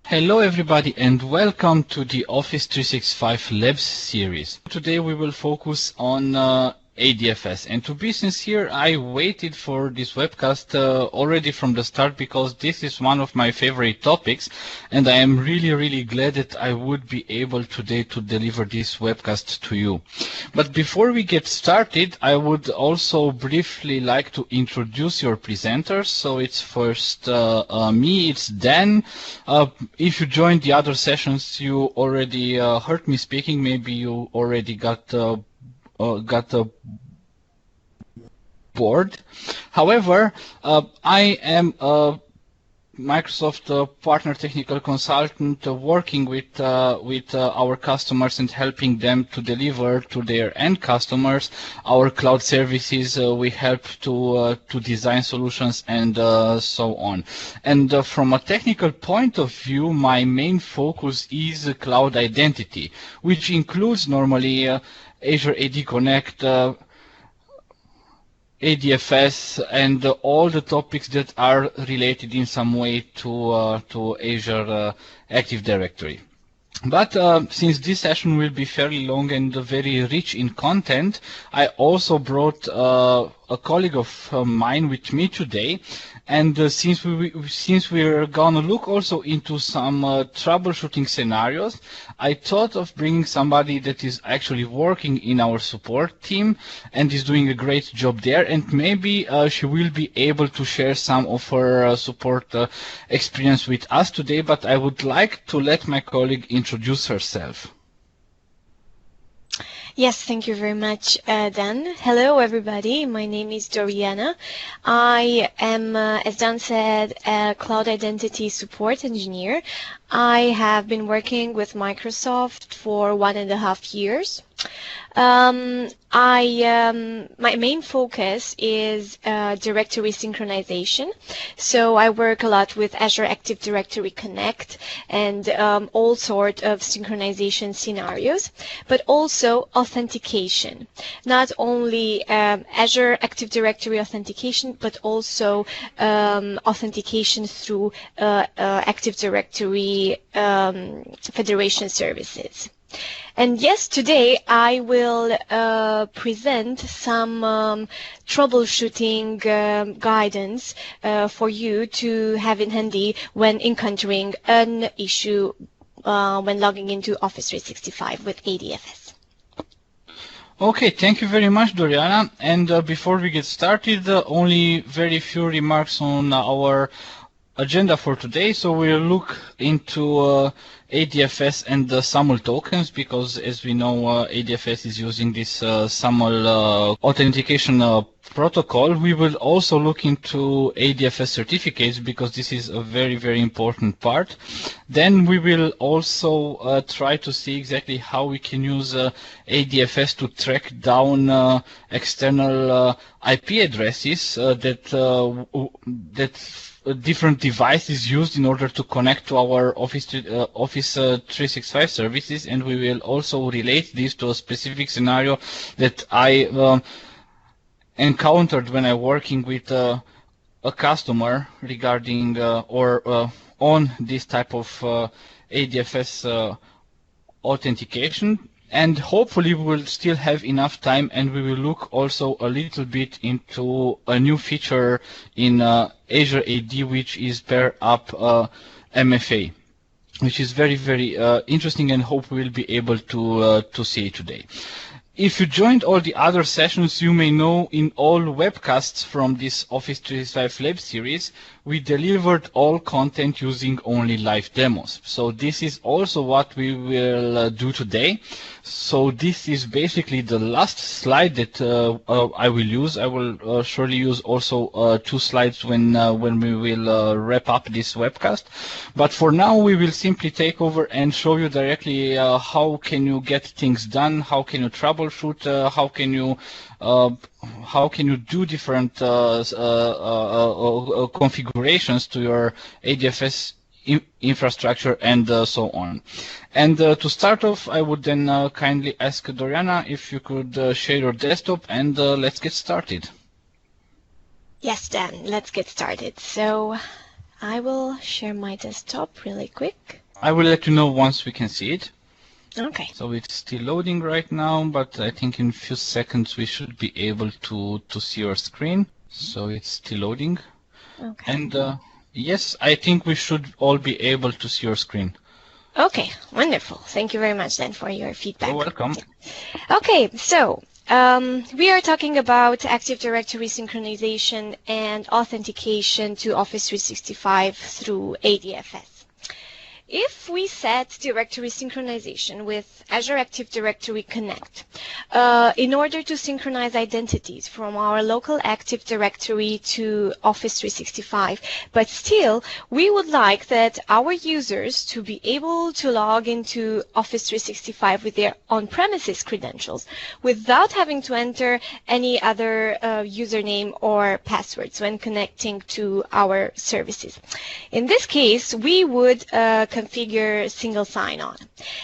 Hello everybody and welcome to the Office 365 Labs series. Today we will focus on ADFS, and to be sincere, I waited for this webcast already from the start because this is one of my favorite topics, and I am really glad that I would be able today to deliver this webcast to you. But before we get started, I would also briefly like to introduce your presenters. So it's first me, it's Dan. If you joined the other sessions, you already heard me speaking. Maybe you already got board. However, I am a Microsoft partner technical consultant working with our customers and helping them to deliver to their end customers our cloud services. We help to design solutions and so on. And from a technical point of view, my main focus is cloud identity, which includes normally Azure AD Connect, ADFS, and all the topics that are related in some way to Azure Active Directory. But since this session will be fairly long and very rich in content, I also brought a colleague of mine with me today. And since we're gonna look also into some troubleshooting scenarios, I thought of bringing somebody that is actually working in our support team and is doing a great job there, and maybe she will be able to share some of her support experience with us today. But I would like to let my colleague introduce herself. Yes, thank you very much, Dan. Hello, everybody. My name is Doriana. I am, as Dan said, a cloud identity support engineer. I have been working with Microsoft for 1.5 years. My main focus is directory synchronization. So I work a lot with Azure Active Directory Connect and all sorts of synchronization scenarios, but also authentication. Not only Azure Active Directory authentication, but also authentication through Active Directory Federation services. And yes, today I will present some troubleshooting guidance for you to have in handy when encountering an issue when logging into Office 365 with ADFS. Okay, thank you very much, Doriana. And before we get started, only very few remarks on our agenda for today. So we'll look into ADFS and the SAML tokens, because as we know, ADFS is using this SAML authentication protocol. We will also look into ADFS certificates, because this is a very important part. Then we will also try to see exactly how we can use ADFS to track down external IP addresses that different devices used in order to connect to our Office 365 services, and we will also relate this to a specific scenario that I encountered when I'm working with a customer regarding or on this type of ADFS authentication. And hopefully we will still have enough time, and we will look also a little bit into a new feature in Azure AD, which is pair up MFA, which is very interesting, and hope we will be able to see it today. If you joined all the other sessions, you may know in all webcasts from this Office 365 Lab series, we delivered all content using only live demos. So this is also what we will do today. So this is basically the last slide that I will use. I will surely use also 2 slides when we will wrap up this webcast. But for now, we will simply take over and show you directly how can you get things done, how can you troubleshoot, how can you do different configurations to your ADFS infrastructure and so on. And to start off, I would then kindly ask Doriana if you could share your desktop, and let's get started. Yes, Dan, let's get started. So I will share my desktop really quick. I will let you know once we can see it. Okay. So it's still loading right now, but I think in a few seconds we should be able to see your screen. So it's still loading. Okay. And yes, I think we should all be able to see your screen. Okay, wonderful. Thank you very much then for your feedback. You're welcome. Okay, so we are talking about Active Directory synchronization and authentication to Office 365 through ADFS. If we set directory synchronization with Azure Active Directory Connect, in order to synchronize identities from our local Active Directory to Office 365, but still we would like that our users to be able to log into Office 365 with their on-premises credentials without having to enter any other username or passwords when connecting to our services. In this case, we would configure single sign-on.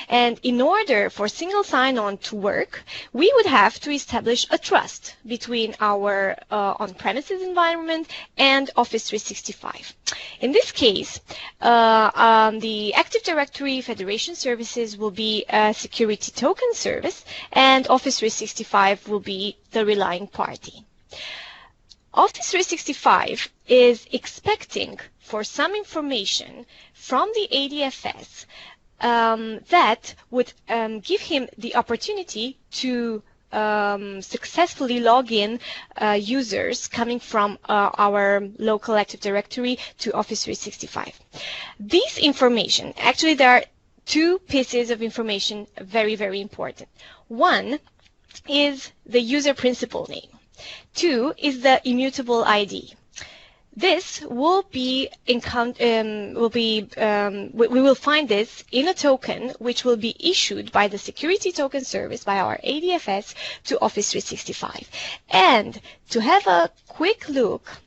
And in order for single sign-on to work, we would have to establish a trust between our on-premises environment and Office 365. In this case, the Active Directory Federation Services will be a security token service, and Office 365 will be the relying party. Office 365 is expecting for some information from the ADFS that would give him the opportunity to successfully log in users coming from our local Active Directory to Office 365. This information, actually there are two pieces of information very, very important. One is the user principal name. Two is the immutable ID. This will be we will find this in a token which will be issued by the security token service by our ADFS to Office 365. And to have a quick look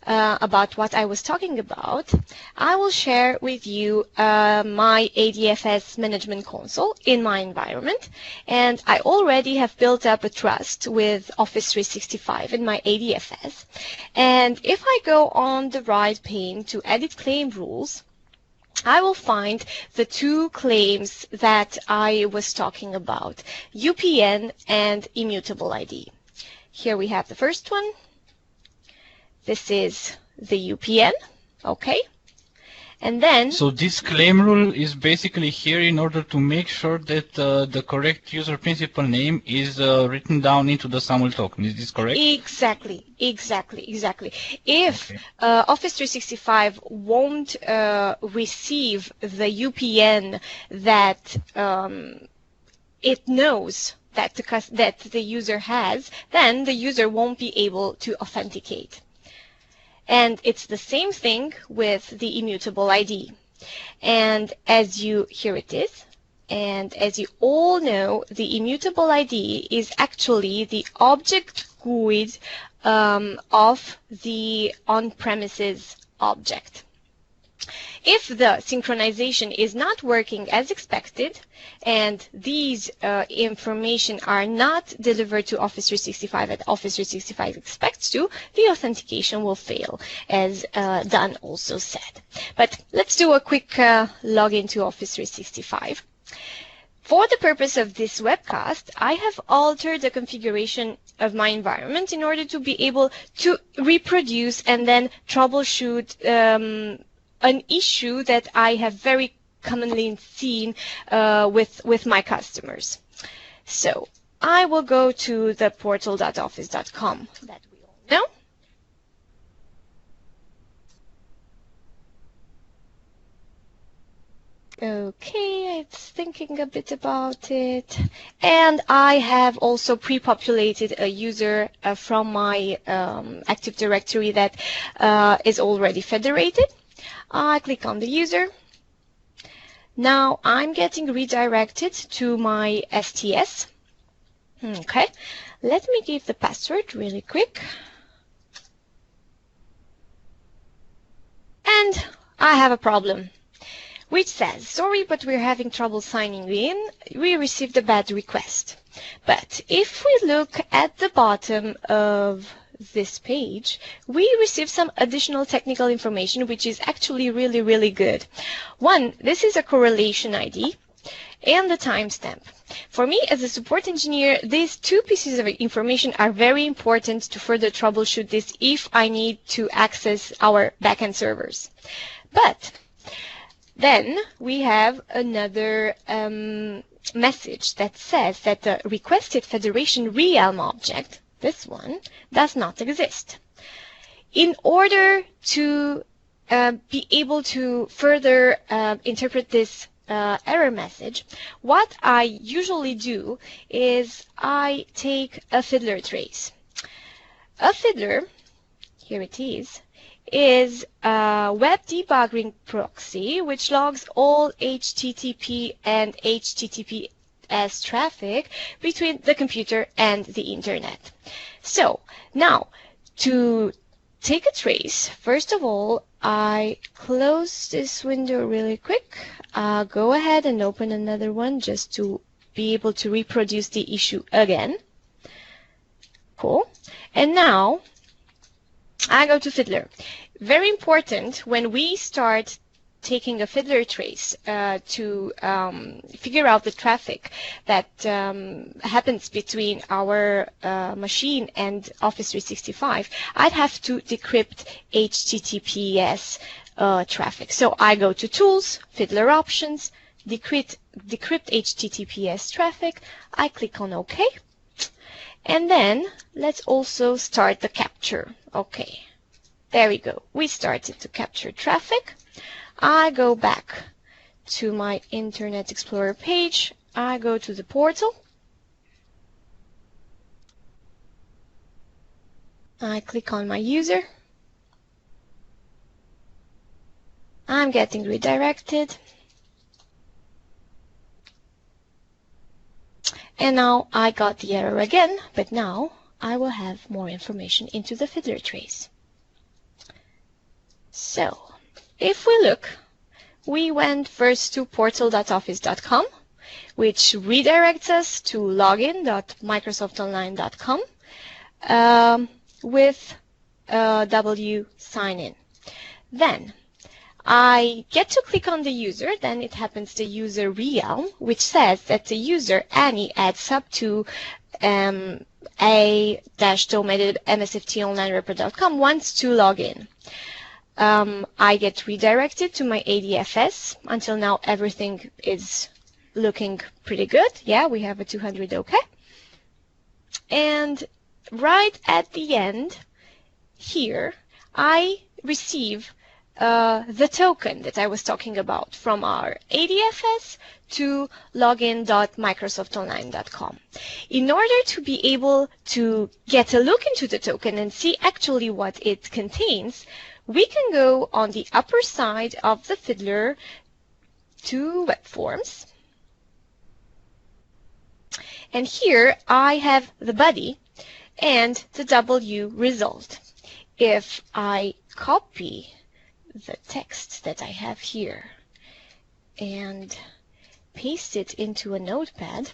about what I was talking about, I will share with you my ADFS management console in my environment, and I already have built up a trust with Office 365 in my ADFS. And if I go on the right pane to edit claim rules, I will find the two claims that I was talking about, UPN and immutable ID. Here we have the first one. This is the UPN, okay? And then... So this claim rule is basically here in order to make sure that the correct user principal name is written down into the SAML token. Is this correct? Exactly. If Office 365 won't receive the UPN that it knows that the user has, then the user won't be able to authenticate. And it's the same thing with the immutable ID. And here it is. And as you all know, the immutable ID is actually the object GUID of the on-premises object. If the synchronization is not working as expected, and these information are not delivered to Office 365 as Office 365 expects to, the authentication will fail, as Dan also said. But let's do a quick login to Office 365. For the purpose of this webcast, I have altered the configuration of my environment in order to be able to reproduce and then troubleshoot an issue that I have very commonly seen with my customers. So I will go to the portal.office.com that we all know. Okay, it's thinking a bit about it. And I have also pre-populated a user from my Active Directory that is already federated. I click on the user. Now I'm getting redirected to my STS. Okay, let me give the password really quick. And I have a problem, which says, sorry, but we're having trouble signing in. We received a bad request. But if we look at the bottom of this page, we receive some additional technical information, which is actually really, really good. One, this is a correlation ID and the timestamp. For me, as a support engineer, these two pieces of information are very important to further troubleshoot this if I need to access our backend servers. But then we have another message that says that the requested federation realm object, this one, does not exist. In order to be able to further interpret this error message, what I usually do is I take a fiddler trace. A fiddler, here it is a web debugging proxy which logs all HTTP and HTTPS traffic between the computer and the internet. So now, to take a trace, first of all, I close this window really quick. Go ahead and open another one just to be able to reproduce the issue again. Cool. And now I go to Fiddler. Very important when we start taking a Fiddler trace to figure out the traffic that happens between our machine and Office 365, I'd have to decrypt HTTPS traffic. So I go to Tools, Fiddler Options, decrypt HTTPS traffic. I click on OK. And then let's also start the capture. Okay, there we go. We started to capture traffic. I go back to my Internet Explorer page. I go to the portal. I click on my user. I'm getting redirected. And now I got the error again, but now I will have more information into the fiddler trace. So, if we look, we went first to portal.office.com, which redirects us to login.microsoftonline.com with W sign-in. Then I get to click on the user, then it happens the user realm, which says that the user Annie at sub2 a-domated.msftonlinereport.com wants to log in. I get redirected to my ADFS. Until now, everything is looking pretty good. Yeah, we have a 200 OK. And right at the end here, I receive the token that I was talking about from our ADFS to login.microsoftonline.com. In order to be able to get a look into the token and see actually what it contains, we can go on the upper side of the Fiddler to Web Forms. And here I have the body and the W result. If I copy the text that I have here and paste it into a notepad.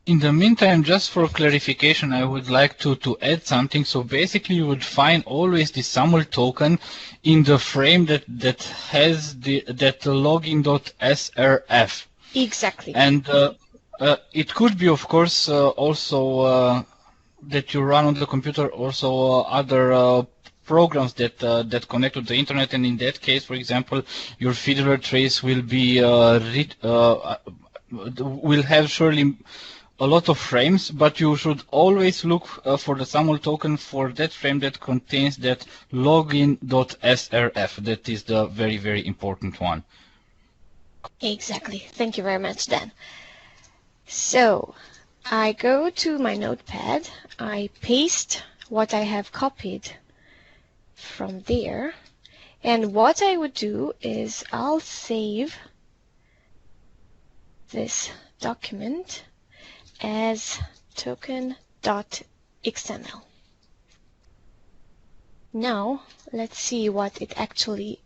In the meantime, just for clarification, I would like to add something. So basically, you would find always the SAML token in the frame that has that login.srf. Exactly. And it could be, of course, also that you run on the computer also other programs that connect to the internet, and in that case, for example, your fiddler trace will be will have surely a lot of frames, but you should always look for the SAML token for that frame that contains that login.srf. That is the very, very important one. Exactly. Thank you very much, Dan. So I go to my notepad, I paste what I have copied from there, and what I would do is I'll save this document as token.xml. Now let's see what it actually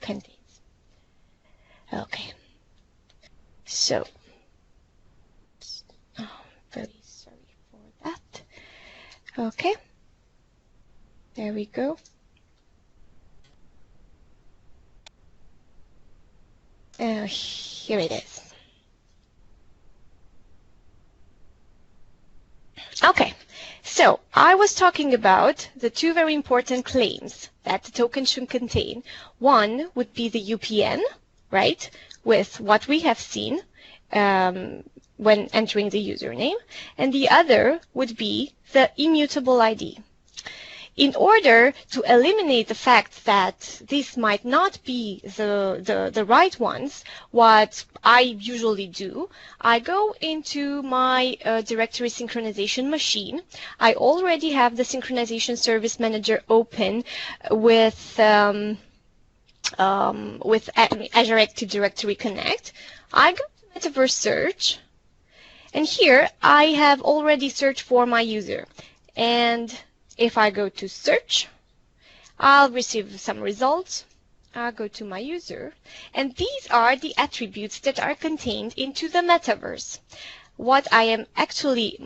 contains. Okay, so very sorry for that. Okay. There we go. Here it is. Okay, so I was talking about the two very important claims that the token should contain. One would be the UPN, right, with what we have seen when entering the username, and the other would be the immutable ID. In order to eliminate the fact that this might not be the right ones, what I usually do, I go into my directory synchronization machine. I already have the synchronization service manager open with Azure Active Directory Connect. I go to Metaverse Search, and here I have already searched for my user. And if I go to search, I'll receive some results. I'll go to my user, and these are the attributes that are contained into the metaverse. What I am actually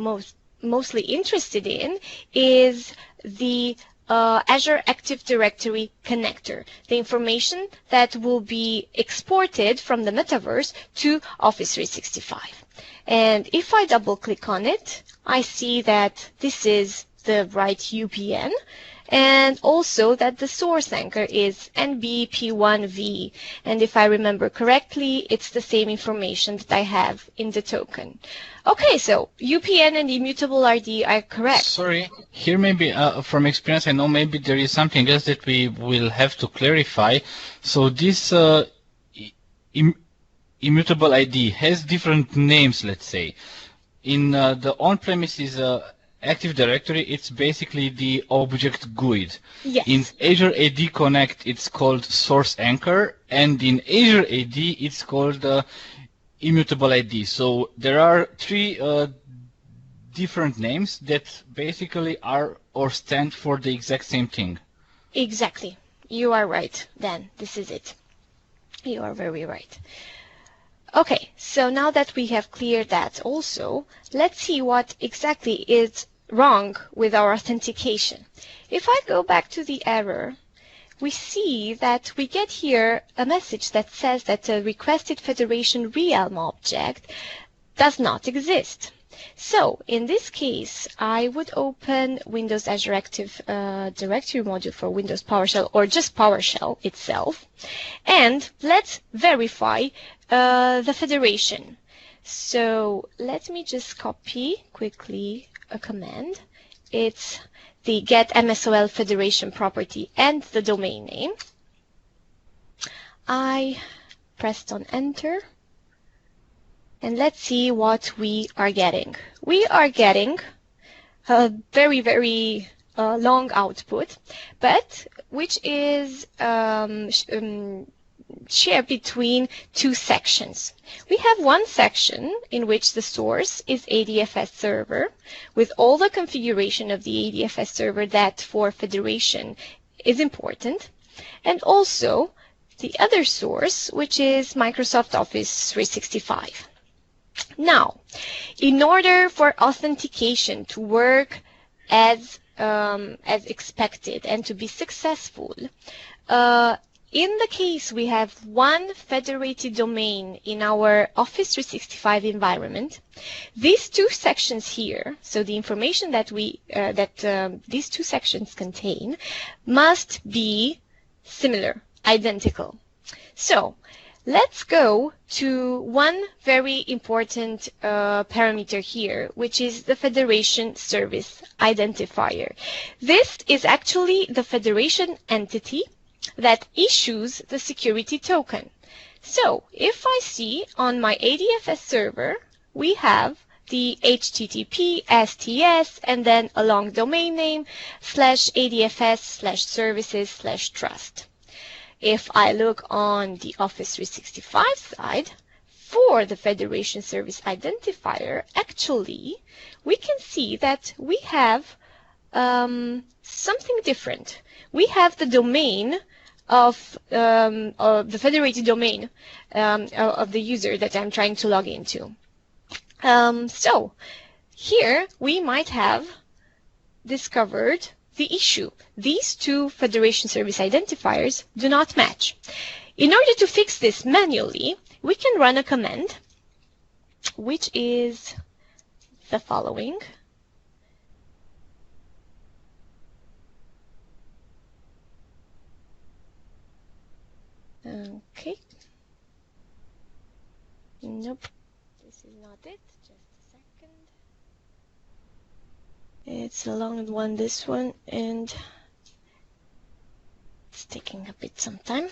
mostly interested in is the Azure Active Directory connector, the information that will be exported from the metaverse to Office 365. And if I double click on it, I see that this is the right UPN, and also that the source anchor is NBP1V, and if I remember correctly, it's the same information that I have in the token. Okay, so UPN and immutable ID are correct. Sorry, here maybe from experience I know maybe there is something else that we will have to clarify. So this immutable ID has different names, let's say. In the on-premises Active Directory, it's basically the object GUID. Yes. In Azure AD Connect, it's called Source Anchor, and in Azure AD, it's called Immutable ID. So there are three different names that basically are or stand for the exact same thing. Exactly. You are right, Dan. This is it. You are very right. Okay, so now that we have cleared that also, let's see what exactly is wrong with our authentication. If I go back to the error, we see that we get here a message that says that the requested Federation realm object does not exist. So in this case, I would open Windows Azure Active Directory module for Windows PowerShell, or just PowerShell itself, and let's verify the federation. So let me just copy quickly a command. It's the get MSOL federation property and the domain name. I pressed on enter, and let's see what we are getting. We are getting a very long output, but which is shared between two sections. We have one section in which the source is ADFS server with all the configuration of the ADFS server that for federation is important, and also the other source, which is Microsoft Office 365. Now, in order for authentication to work as expected and to be successful, in the case we have one federated domain in our Office 365 environment, these two sections here, so the information that these two sections contain, must be similar, identical. So let's go to one very important parameter here, which is the Federation Service Identifier. This is actually the Federation entity that issues the security token. So if I see on my ADFS server, we have the HTTP, STS, and then a long domain name /ADFS/services/trust. If I look on the Office 365 side, for the Federation Service Identifier, actually, we can see that we have something different. We have the domain of the federated domain of the user that I'm trying to log into. So here we might have discovered the issue. These two Federation Service identifiers do not match. In order to fix this manually, we can run a command, which is the following. Okay. Nope. This is not it. Just a second. It's a long one, this one, and it's taking a bit some time.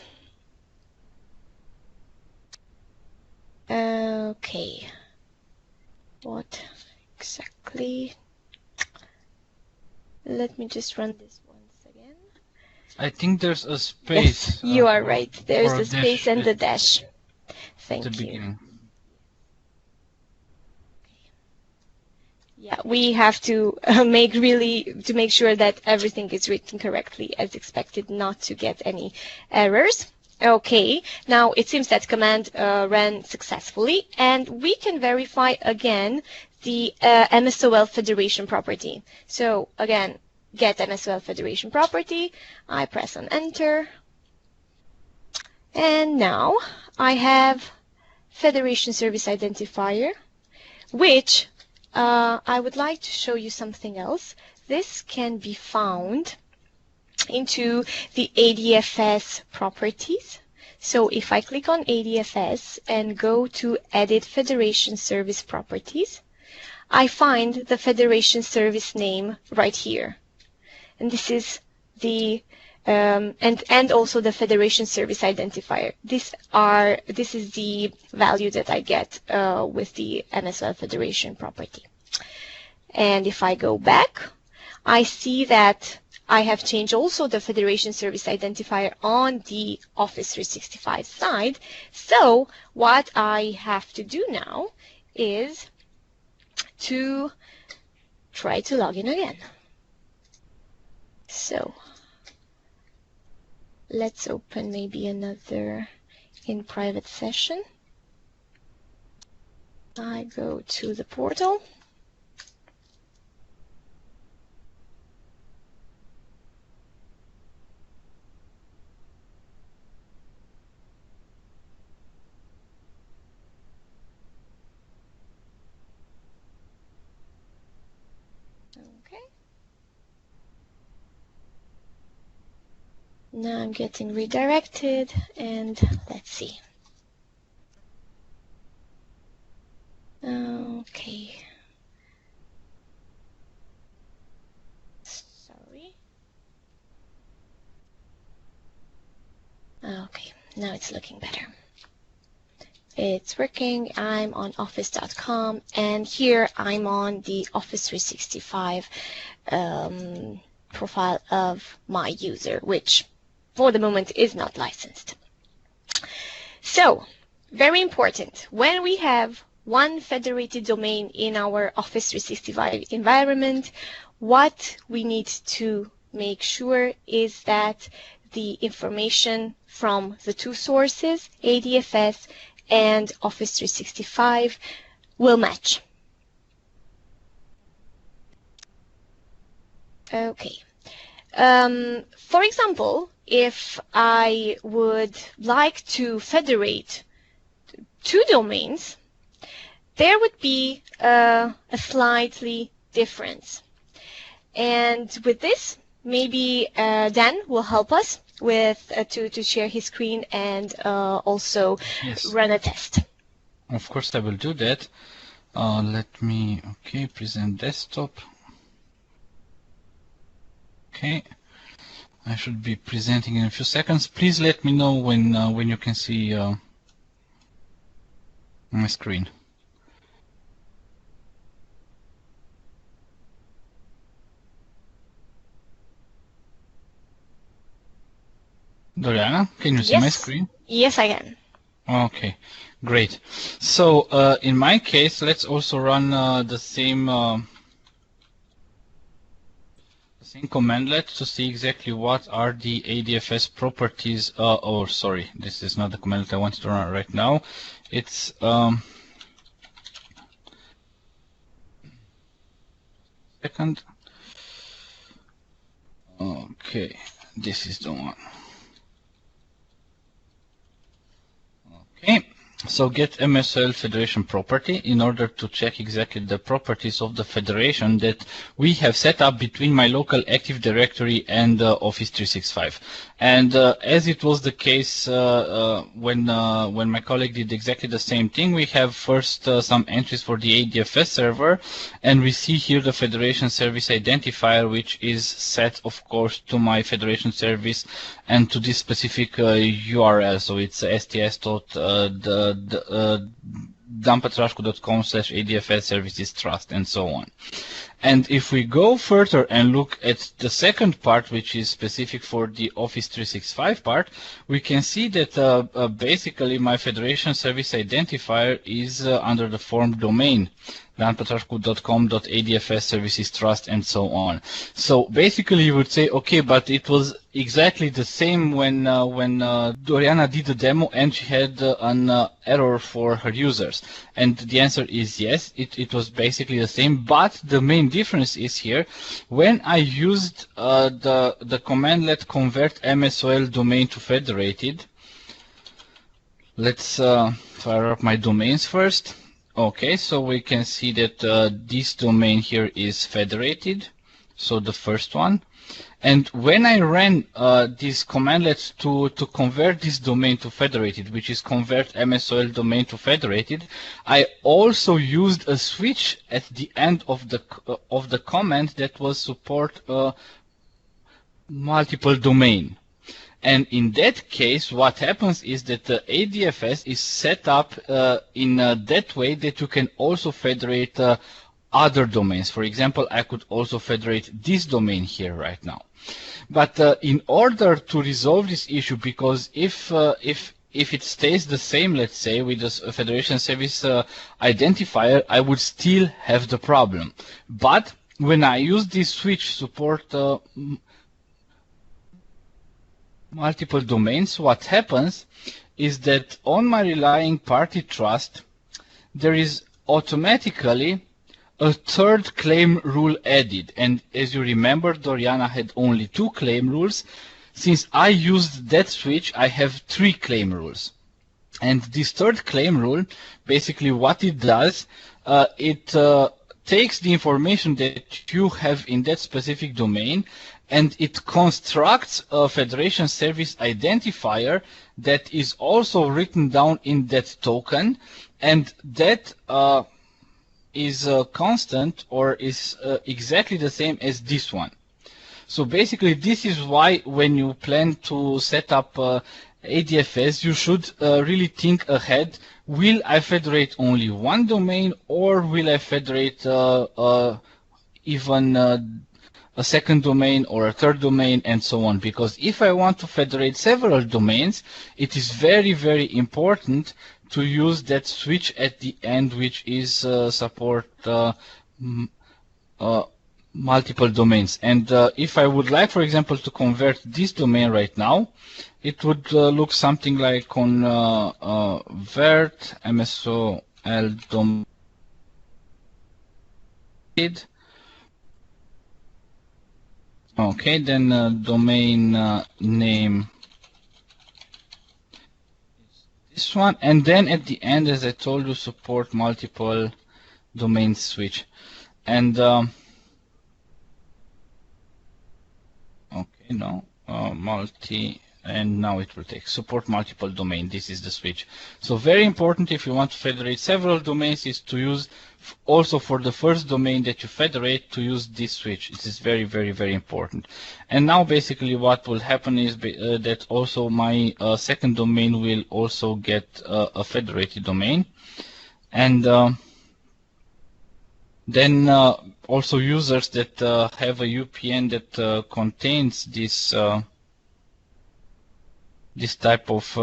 Okay. What exactly? Let me just run this once again. I think there's a space. Yes, you are right. There's a space and the dash. Thank you. Beginning. Yeah, we have to make sure that everything is written correctly as expected, not to get any errors. Okay, now it seems that command ran successfully, and we can verify again the MSOL federation property. So again, get MSOL federation property. I press on enter, and now I have Federation Service Identifier, which I would like to show you something else. This can be found into the ADFS properties. So if I click on ADFS and go to Edit Federation Service Properties, I find the Federation Service name right here. And this is the and also the Federation Service Identifier. This is the value that I get with the MSOL Federation property. And if I go back, I see that I have changed also the Federation Service Identifier on the Office 365 side. So what I have to do now is to try to log in again. So let's open maybe another in private session. I go to the portal. Okay. Now I'm getting redirected, and let's see. Okay. Sorry. Okay, now it's looking better. It's working. I'm on office.com, and here I'm on the Office 365 profile of my user, which for the moment is not licensed. So, very important, when we have one federated domain in our Office 365 environment, what we need to make sure is that the information from the two sources, ADFS and Office 365, will match. Okay. For example, if I would like to federate two domains, there would be a slightly difference. And with this, maybe Dan will help us with to share his screen and also run a test. Of course, I will do that. Let me, present desktop. Okay, I should be presenting in a few seconds. Please let me know when you can see my screen. Doriana, can you see my screen? Yes, I can. Okay, great. So in my case, let's also run the same commandlet to see exactly what are the ADFS properties. Oh, sorry, this is not the commandlet I wanted to run right now. It's second. Okay, this is the one. Okay, so get MSL federation property in order to check exactly the properties of the federation that we have set up between my local Active Directory and Office 365. And as it was the case when my colleague did exactly the same thing, we have first some entries for the ADFS server, and we see here the Federation Service Identifier, which is set, of course, to my Federation Service and to this specific URL. So it's sts.patrascu.com/ADFS services trust and so on. And if we go further and look at the second part, which is specific for the Office 365 part, we can see that basically my Federation Service Identifier is under the form domain, patrascu.com.adfs services trust and so on. So basically you would say, okay, but it was exactly the same when Doriana did the demo and she had an error for her users. And the answer is yes, it was basically the same, but the main difference is here. When I used the command let convert MSOL domain to federated, let's fire up my domains first. Okay, so we can see that this domain here is federated, so the first one. And when I ran this commandlet to convert this domain to federated, which is convert MSOL domain to federated, I also used a switch at the end of the command that was support multiple domain. And in that case, what happens is that the ADFS is set up in that way that you can also federate other domains. For example, I could also federate this domain here right now. But in order to resolve this issue, because if it stays the same, let's say, with the Federation Service Identifier, I would still have the problem. But when I use this switch support multiple domains, what happens is that on my relying party trust, there is automatically a third claim rule added. And as you remember, Doriana had only 2 claim rules. Since I used that switch, I have 3 claim rules. And this third claim rule, basically what it does, it takes the information that you have in that specific domain and it constructs a Federation Service Identifier that is also written down in that token, and that is constant or is exactly the same as this one. So basically this is why when you plan to set up ADFS, you should really think ahead. Will I federate only one domain, or will I federate even a second domain or a third domain and so on? Because if I want to federate several domains, it is very, very important to use that switch at the end, which is support multiple domains. And if I would like, for example, to convert this domain right now, it would look something like convert MSOL domain. Okay, then domain name is this one, and then at the end, as I told you, support multiple domain switch. And okay, no, multi, and now it will take support multiple domain. This is the switch. So very important if you want to federate several domains is to use also for the first domain that you federate to use this switch. It is very, very, very important. And now basically what will happen is that also my second domain will also get a federated domain. And then also users that have a UPN that contains this this type of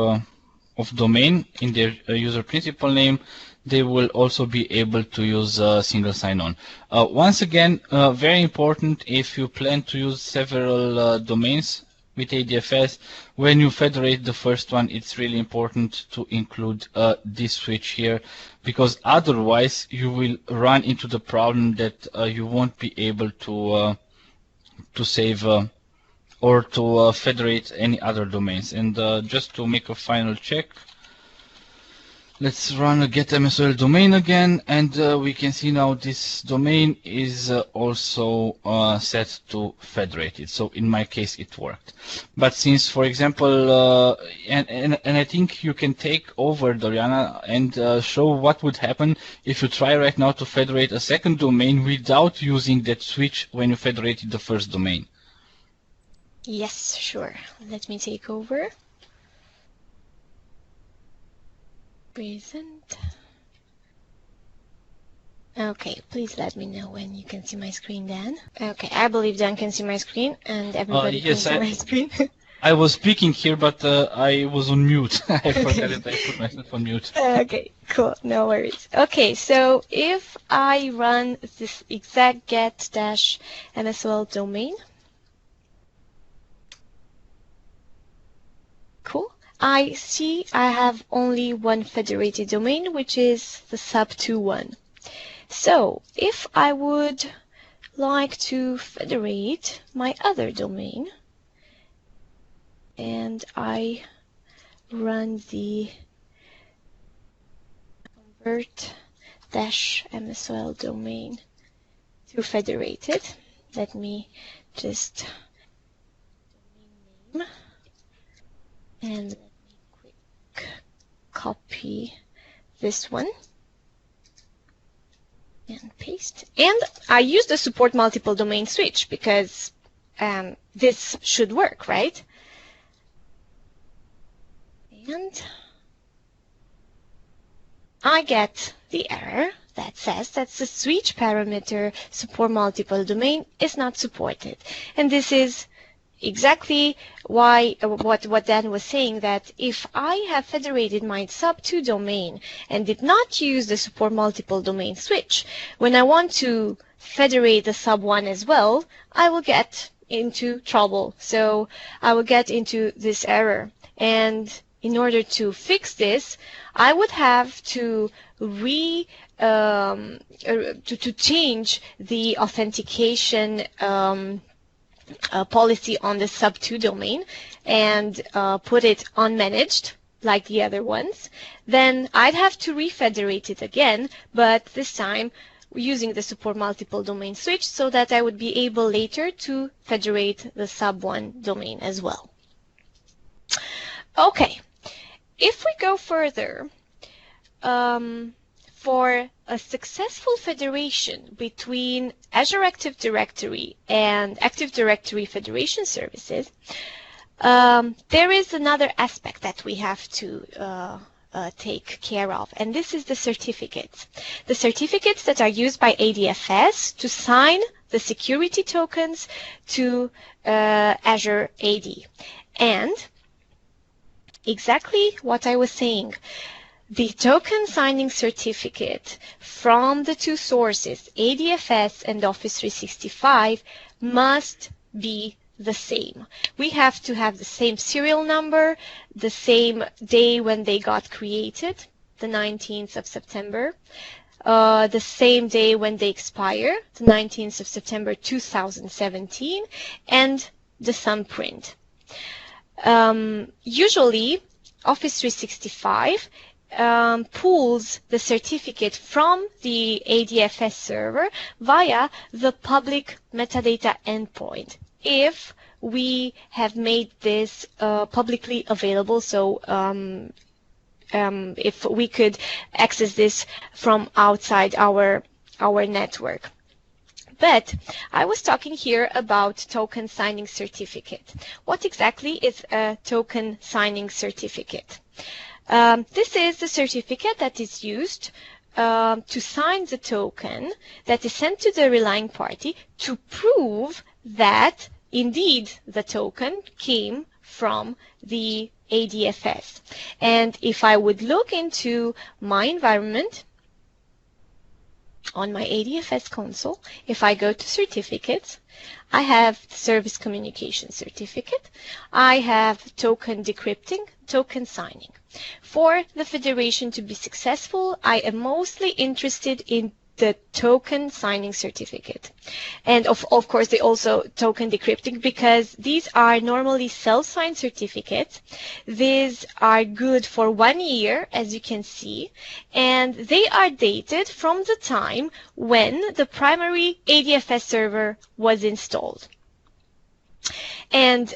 domain in their user principal name, they will also be able to use single sign-on. Once again, very important, if you plan to use several domains with ADFS, when you federate the first one, it's really important to include this switch here, because otherwise you will run into the problem that you won't be able to save or to federate any other domains. And just to make a final check, let's run a get MSOL domain again, and we can see now this domain is also set to federated. So in my case, it worked. But since, for example, and I think you can take over, Doriana, and show what would happen if you try right now to federate a second domain without using that switch when you federated the first domain. Yes, sure. Let me take over. Present. Okay, please let me know when you can see my screen, Dan. Okay, I believe Dan can see my screen and everybody Yes, can see my screen. I was speaking here, but I was on mute. I forgot that I put myself on mute. Okay, cool, no worries. Okay, so if I run this exact get-msol domain, cool. I see I have only one federated domain, which is the sub2 one. So if I would like to federate my other domain, and I run the convert-msol domain to federated, let me just domain name and let me quick copy this one and paste. And I use the support multiple domain switch because this should work, right? And I get the error that says that the switch parameter support multiple domain is not supported. And this is exactly why what Dan was saying, that if I have federated my sub2 domain and did not use the support multiple domain switch, when I want to federate the sub1 as well, I will get into trouble. So I will get into this error. And in order to fix this, I would have to to change the authentication policy on the sub2 domain and put it unmanaged like the other ones. Then I'd have to refederate it again, but this time using the support multiple domain switch so that I would be able later to federate the sub1 domain as well. Okay, if we go further, for a successful federation between Azure Active Directory and Active Directory Federation Services, there is another aspect that we have to take care of, and this is the certificates. The certificates that are used by ADFS to sign the security tokens to Azure AD. And exactly what I was saying, the token signing certificate from the two sources, ADFS and Office 365, must be the same. We have to have the same serial number, the same day when they got created, the 19th of September, the same day when they expire, the 19th of September 2017, and the thumbprint. Usually, Office 365 pulls the certificate from the ADFS server via the public metadata endpoint if we have made this publicly available, so if we could access this from outside our network. But I was talking here about token signing certificate. What exactly is a token signing certificate? This is the certificate that is used to sign the token that is sent to the relying party to prove that indeed the token came from the ADFS. And if I would look into my environment on my ADFS console, if I go to certificates, I have service communication certificate. I have token decrypting, token signing. For the federation to be successful, I am mostly interested in the token signing certificate. And of course, they also token decrypting, because these are normally self-signed certificates. These are good for 1 year, as you can see, and they are dated from the time when the primary ADFS server was installed. And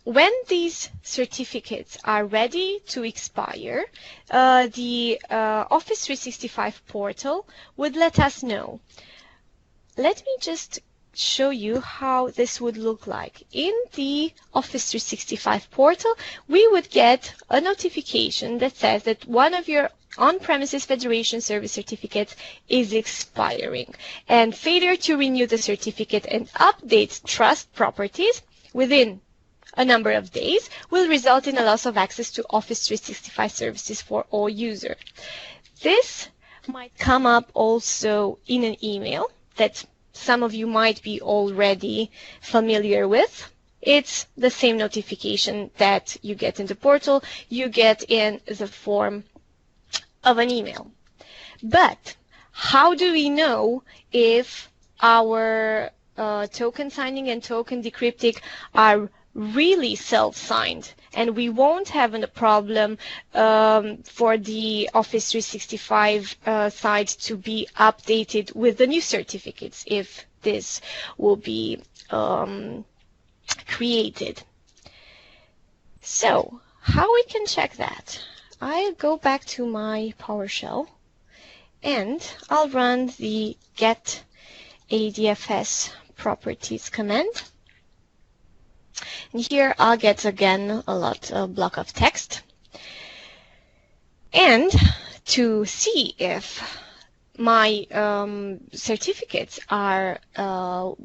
when these certificates are ready to expire, the Office 365 portal would let us know. Let me just show you how this would look like. In the Office 365 portal, we would get a notification that says that one of your on-premises federation service certificates is expiring, and failure to renew the certificate and update trust properties within a number of days will result in a loss of access to Office 365 services for all users. This might come up also in an email that some of you might be already familiar with. It's the same notification that you get in the portal, you get in the form of an email. But how do we know if our token signing and token decrypting are really self-signed, and we won't have a problem for the Office 365 side to be updated with the new certificates if this will be created? So how we can check that? I'll go back to my PowerShell and I'll run the get ADFS properties command. And here I'll get again a block of text. And to see if my certificates are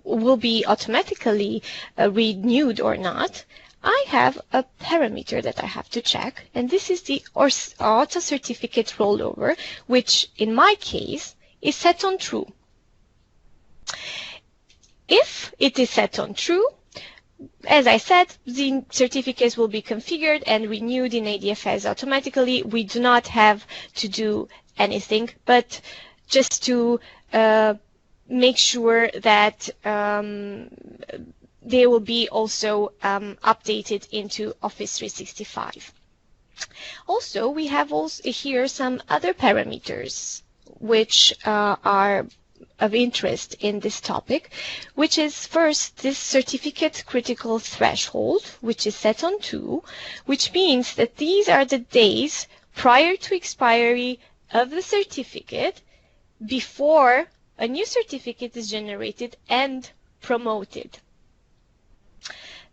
will be automatically renewed or not, I have a parameter that I have to check, and this is the auto certificate rollover, which in my case is set on true. If it is set on true, as I said, the certificates will be configured and renewed in ADFS automatically. We do not have to do anything, but just to make sure that they will be also updated into Office 365. Also, we have here some other parameters which are of interest in this topic, which is first this certificate critical threshold, which is set on 2, which means that these are the days prior to expiry of the certificate before a new certificate is generated and promoted.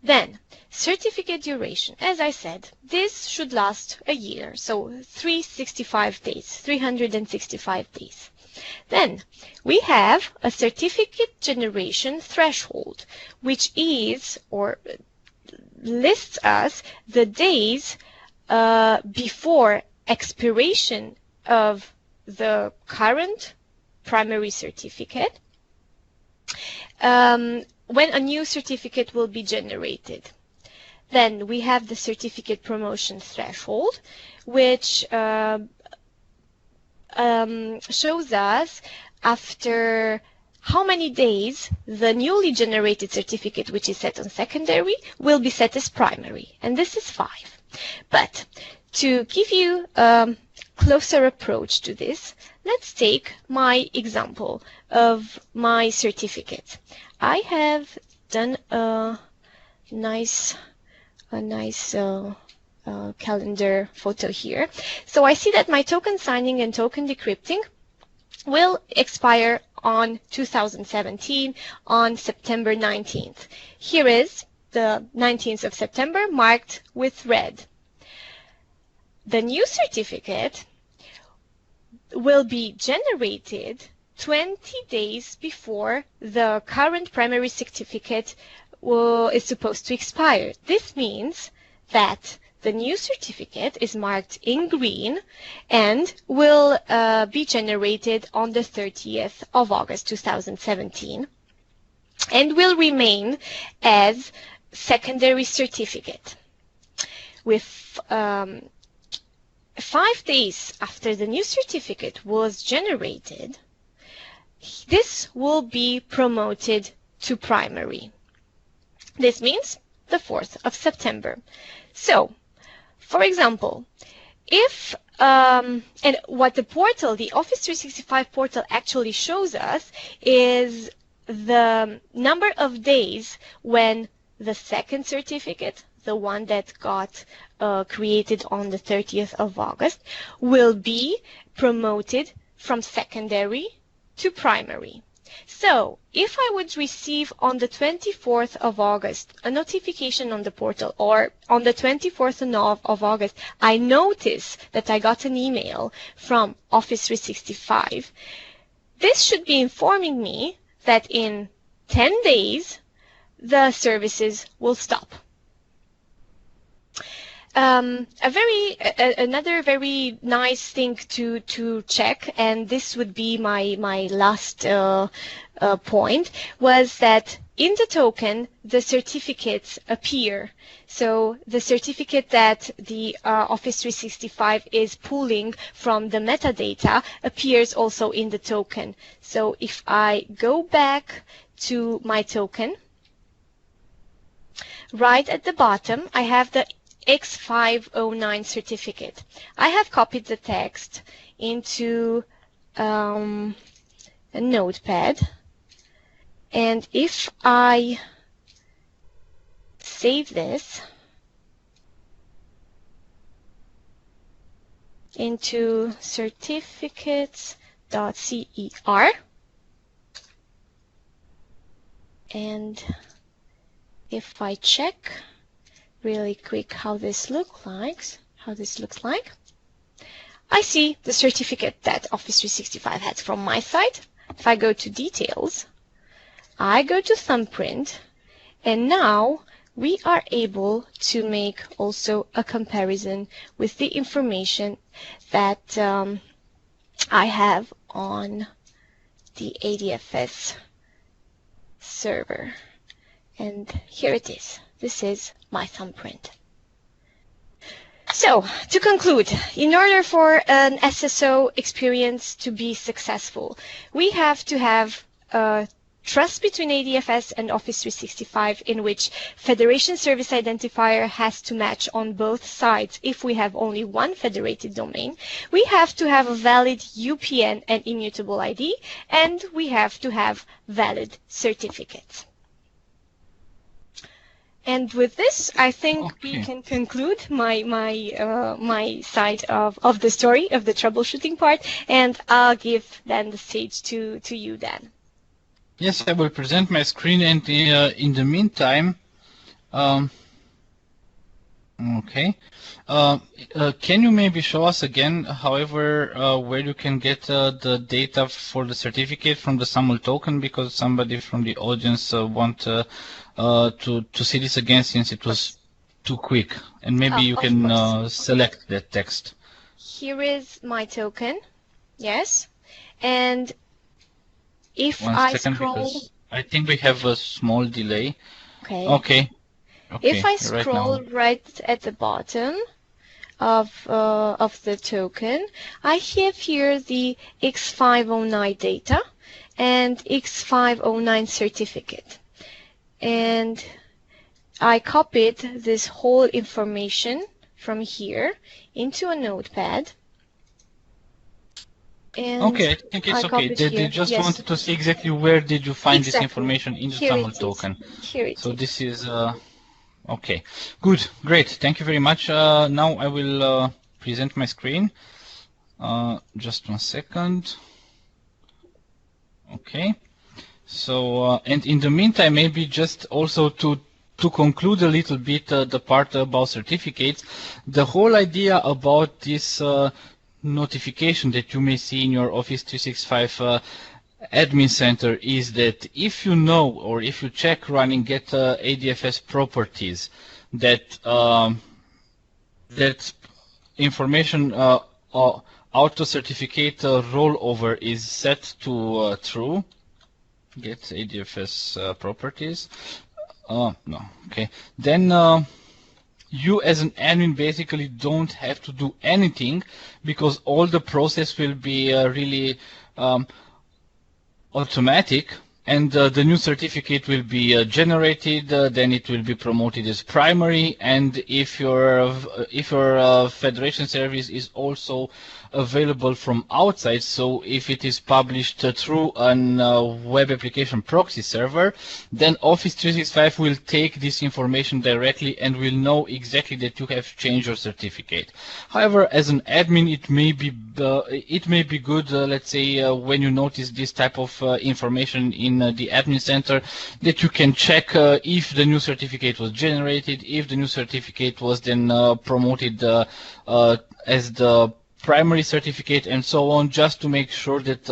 Then, certificate duration. As I said, this should last a year, so 365 days, 365 days. Then, we have a certificate generation threshold, which is, or lists us the days before expiration of the current primary certificate, when a new certificate will be generated. Then we have the certificate promotion threshold, which shows us after how many days the newly generated certificate, which is set on secondary, will be set as primary. And this is 5. But to give you a closer approach to this, let's take my example of my certificate. I have done a nice calendar photo here. So I see that my token signing and token decrypting will expire on 2017 on September 19th. Here is the 19th of September marked with red. The new certificate will be generated 20 days before the current primary certificate is supposed to expire. This means that the new certificate is marked in green and will be generated on the 30th of August 2017 and will remain as secondary certificate. With 5 days after the new certificate was generated, this will be promoted to primary. This means the 4th of September. So, for example, if and what the portal, the Office 365 portal actually shows us is the number of days when the second certificate, the one that got created on the 30th of August, will be promoted from secondary to primary. So, if I would receive on the 24th of August a notification on the portal, or on the 24th of August, I notice that I got an email from Office 365, this should be informing me that in 10 days, the services will stop. Another very nice thing to check, and this would be my last point, was that in the token the certificates appear. So the certificate that the Office 365 is pulling from the metadata appears also in the token. So if I go back to my token, right at the bottom I have the X509 certificate. I have copied the text into a notepad, and if I save this into certificates.cer, and if I check really quick how this looks like, I see the certificate that Office 365 has from my side. If I go to details, I go to thumbprint, and now we are able to make also a comparison with the information that I have on the ADFS server. And here it is. This is my thumbprint. So, to conclude, in order for an SSO experience to be successful, we have to have trust between ADFS and Office 365, in which Federation Service Identifier has to match on both sides if we have only one federated domain. We have to have a valid UPN and immutable ID, and we have to have valid certificates. And with this, I think we can conclude my side of the story, of the troubleshooting part, and I'll give then the stage to you, Dan. Yes, I will present my screen, and in the meantime, can you maybe show us again, however, where you can get the data for the certificate from the SAML token, because somebody from the audience want to see this again, since it was too quick, and maybe you can select that text. Here is my token, yes, and if I scroll, I think we have a small delay. Okay. If I scroll right at the bottom of the token, I have here the X509 data and X509 certificate. And I copied this whole information from here into a notepad. And okay, I think it's okay. They just wanted to see exactly where did you find this information in the SAML token. Here it is. So this is okay. Good, great. Thank you very much. Now I will present my screen. Just 1 second. Okay. So and in the meantime, maybe just also to conclude a little bit the part about certificates, the whole idea about this notification that you may see in your Office 365 admin center is that if you know, or if you check running get ADFS properties, that that information auto certificate rollover is set to true. Get ADFS properties. No, okay. Then you as an admin basically don't have to do anything, because all the process will be really automatic, and the new certificate will be generated. Then it will be promoted as primary, and if your federation service is also available from outside, so if it is published through an web application proxy server, then Office 365 will take this information directly and will know exactly that you have changed your certificate. However, as an admin, it may be good, let's say, when you notice this type of information in the admin center, that you can check if the new certificate was generated, if the new certificate was then promoted as the primary certificate, and so on, just to make sure that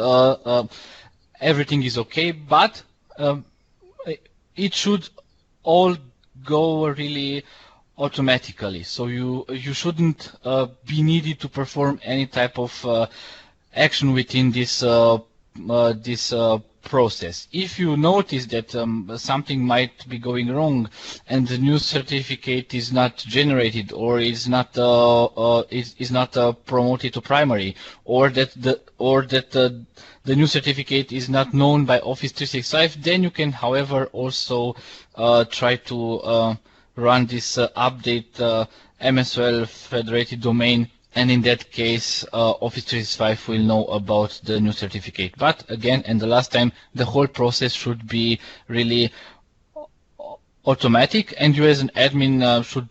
everything is okay. But it should all go really automatically, so you shouldn't be needed to perform any type of action within this process. If you notice that something might be going wrong and the new certificate is not generated, or is not promoted to primary, or that the new certificate is not known by Office 365, then you can, however, also try to run this update MSL federated domain, and in that case Office 365 will know about the new certificate. But again, and the last time, the whole process should be really automatic, and you as an admin should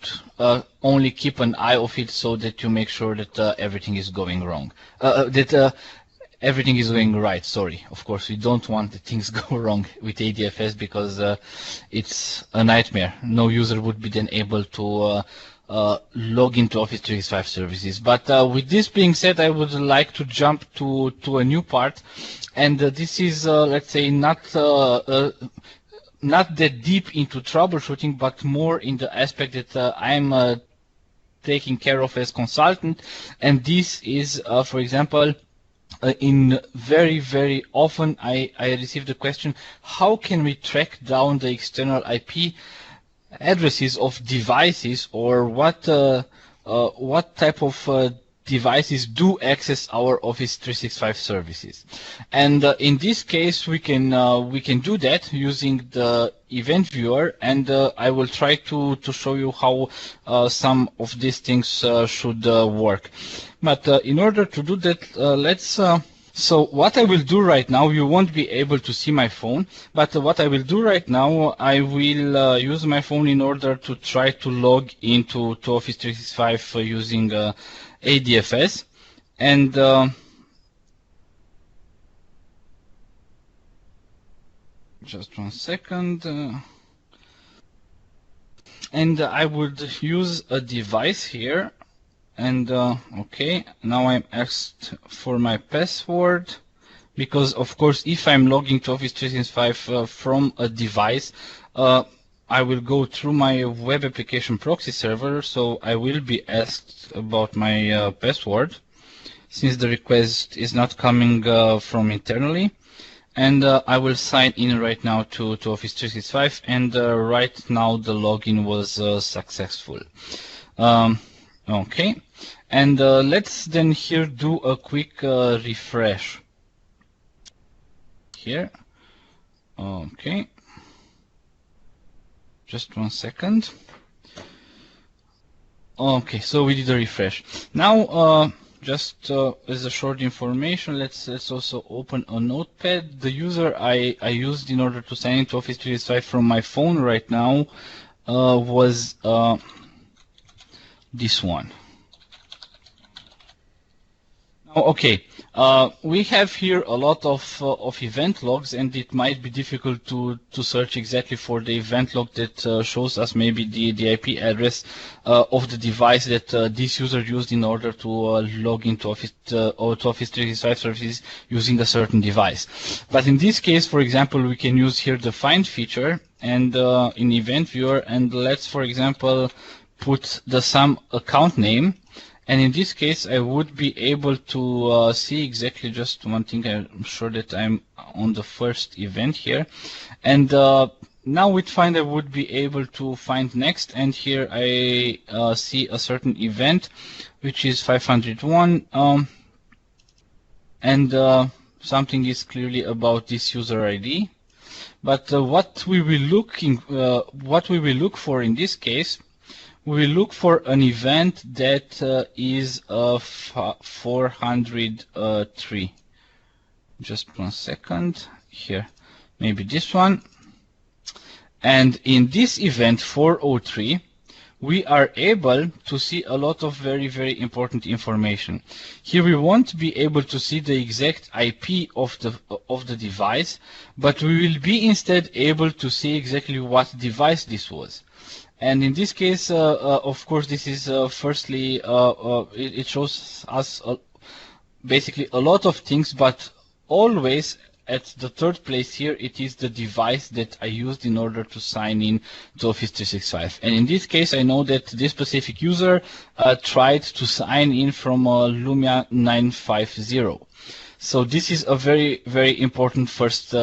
only keep an eye of it, so that you make sure that everything is going wrong, everything is going right. Sorry, of course we don't want that things go wrong with ADFS, because it's a nightmare. No user would be then able to log into Office 365 services. But with this being said, I would like to jump to a new part, and this is let's say not that deep into troubleshooting, but more in the aspect that I'm taking care of as consultant, and this is for example, in very often I receive the question, how can we track down the external IP addresses of devices, or what type of devices do access our Office 365 services? And in this case, we can do that using the event viewer, and I will try to show you how some of these things should work. But in order to do that, let's so what I will do right now, you won't be able to see my phone, but what I will do right now, I will use my phone in order to try to log into Office 365 using ADFS, and just one second, and I would use a device here. And okay, now I'm asked for my password, because of course if I'm logging to Office 365 from a device, I will go through my web application proxy server, so I will be asked about my password, since the request is not coming from internally. And I will sign in right now to Office 365, and right now the login was successful. Okay, and let's then here do a quick refresh here. Okay, just one second. Okay, so we did a refresh. Now just as a short information, let's also open a notepad. The user I used in order to sign into Office 365 from my phone right now was this one. Okay, we have here a lot of event logs, and it might be difficult to search exactly for the event log that shows us maybe the IP address of the device that this user used in order to log into Office 365 services using a certain device. But in this case, for example, we can use here the find feature and in event viewer, and let's, for example, put the SAML account name. And in this case, I would be able to see exactly just one thing. I'm sure that I'm on the first event here. And now with find, I would be able to find next. And here I see a certain event, which is 501. And something is clearly about this user ID. But what we will look for in this case, we will look for an event that is 403. Just 1 second here, maybe this one. And in this event 403, we are able to see a lot of very, very important information. Here we won't be able to see the exact IP of the device, but we will be instead able to see exactly what device this was. And in this case, of course, this is firstly, it shows us basically a lot of things, but always at the third place here, it is the device that I used in order to sign in to Office 365. And in this case, I know that this specific user tried to sign in from Lumia 950. So this is a very, very important first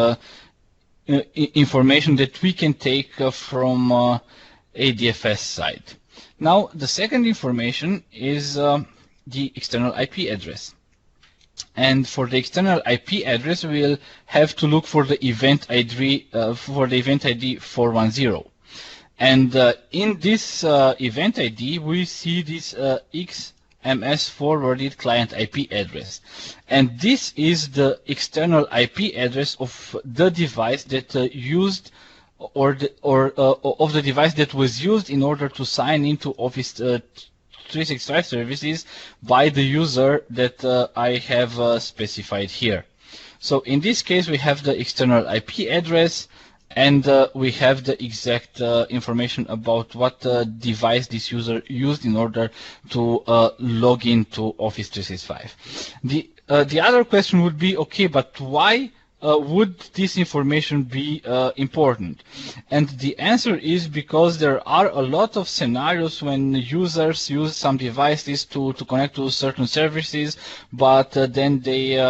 information that we can take from ADFS side. Now, the second information is the external IP address. And for the external IP address, we'll have to look for the event ID 410. And in this event ID, we see this XMS forwarded client IP address. And this is the external IP address of the device that used of the device that was used in order to sign into Office 365 services by the user that I have specified here. So in this case, we have the external IP address, and we have the exact information about what device this user used in order to log into Office 365. The other question would be, okay, but why would this information be important? And the answer is because there are a lot of scenarios when users use some devices to connect to certain services, but then they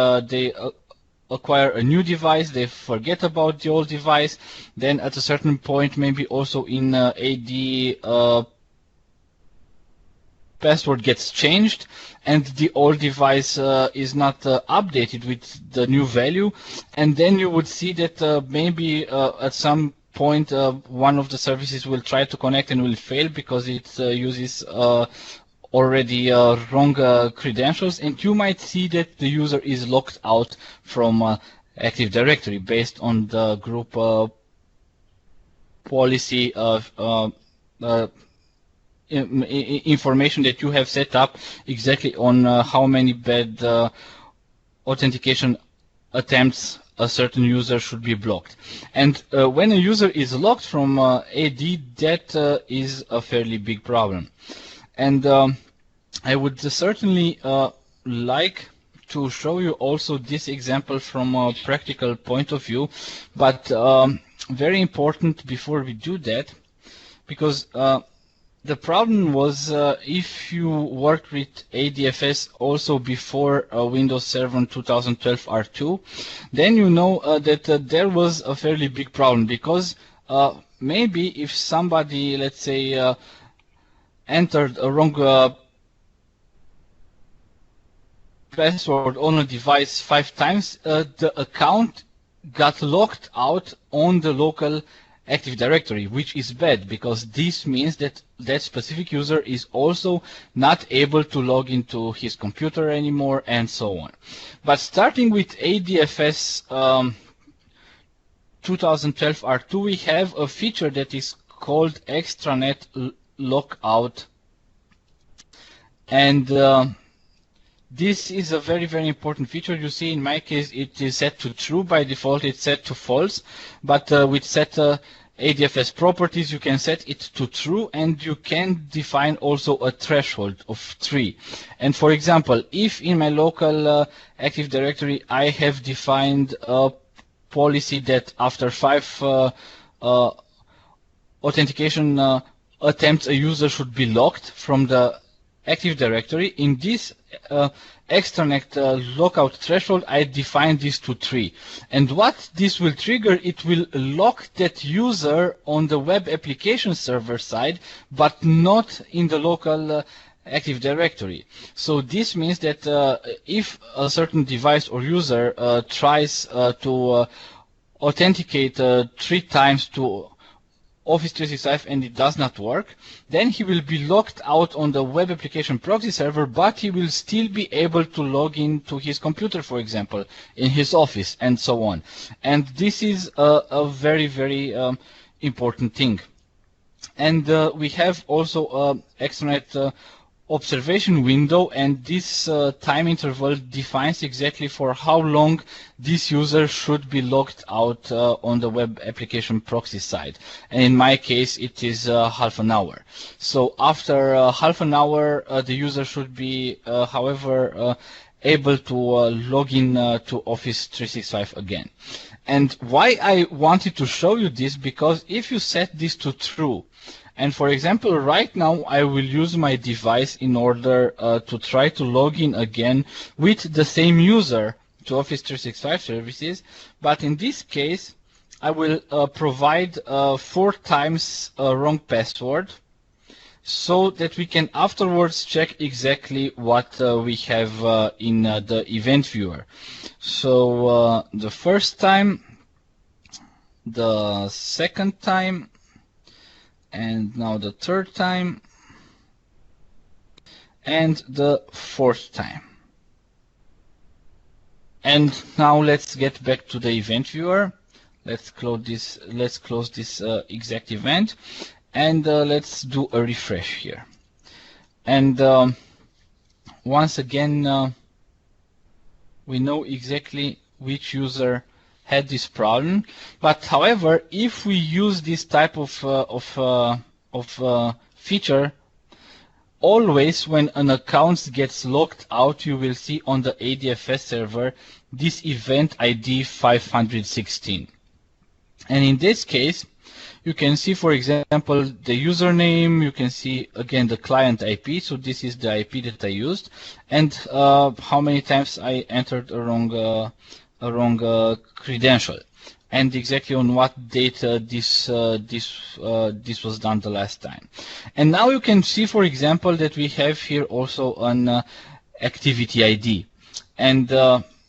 acquire a new device, they forget about the old device, then at a certain point, maybe also in AD password gets changed and the old device is not updated with the new value, and then you would see that maybe at some point one of the services will try to connect and will fail because it uses already wrong credentials, and you might see that the user is locked out from Active Directory based on the group policy of information that you have set up exactly on how many bad authentication attempts a certain user should be blocked. And when a user is locked from AD, that is a fairly big problem. And I would certainly like to show you also this example from a practical point of view, but very important before we do that, because the problem was if you worked with ADFS also before Windows Server 2012 R2, then you know that there was a fairly big problem, because maybe if somebody, let's say, entered a wrong password on a device 5 times, the account got locked out on the local Active Directory, which is bad, because this means that that specific user is also not able to log into his computer anymore, and so on. But starting with ADFS 2012 R2, we have a feature that is called Extranet Lock Out, and this is a very, very important feature. You see, in my case, it is set to true. By default, it's set to false. But with set ADFS properties, you can set it to true, and you can define also a threshold of 3. And for example, if in my local Active Directory, I have defined a policy that after 5 authentication attempts, a user should be locked from the Active Directory, in this extranet lockout threshold, I define this to 3. And what this will trigger, it will lock that user on the web application server side, but not in the local Active Directory. So this means that if a certain device or user tries to authenticate 3 times to Office 365 and it does not work, then he will be locked out on the web application proxy server, but he will still be able to log in to his computer, for example, in his office, and so on. And this is a very, very important thing. And we have also Extranet observation window, and this time interval defines exactly for how long this user should be logged out on the web application proxy side. And in my case, it is half an hour. So after half an hour, the user should be, however, able to log in to Office 365 again. And why I wanted to show you this, because if you set this to true, and for example, right now I will use my device in order to try to log in again with the same user to Office 365 services, but in this case I will provide 4 times a wrong password, so that we can afterwards check exactly what we have in the event viewer. So the first time, the second time, and now the third time, and the fourth time. And now let's get back to the event viewer. Let's close this. Let's close this exact event, and let's do a refresh here. And once again, we know exactly which user had this problem. But however, if we use this type of feature, always when an account gets locked out, you will see on the ADFS server this event ID 516. And in this case, you can see, for example, the username. You can see again the client IP. So this is the IP that I used, and how many times I entered a wrong credential, and exactly on what date this was done the last time. And now you can see, for example, that we have here also an activity ID. And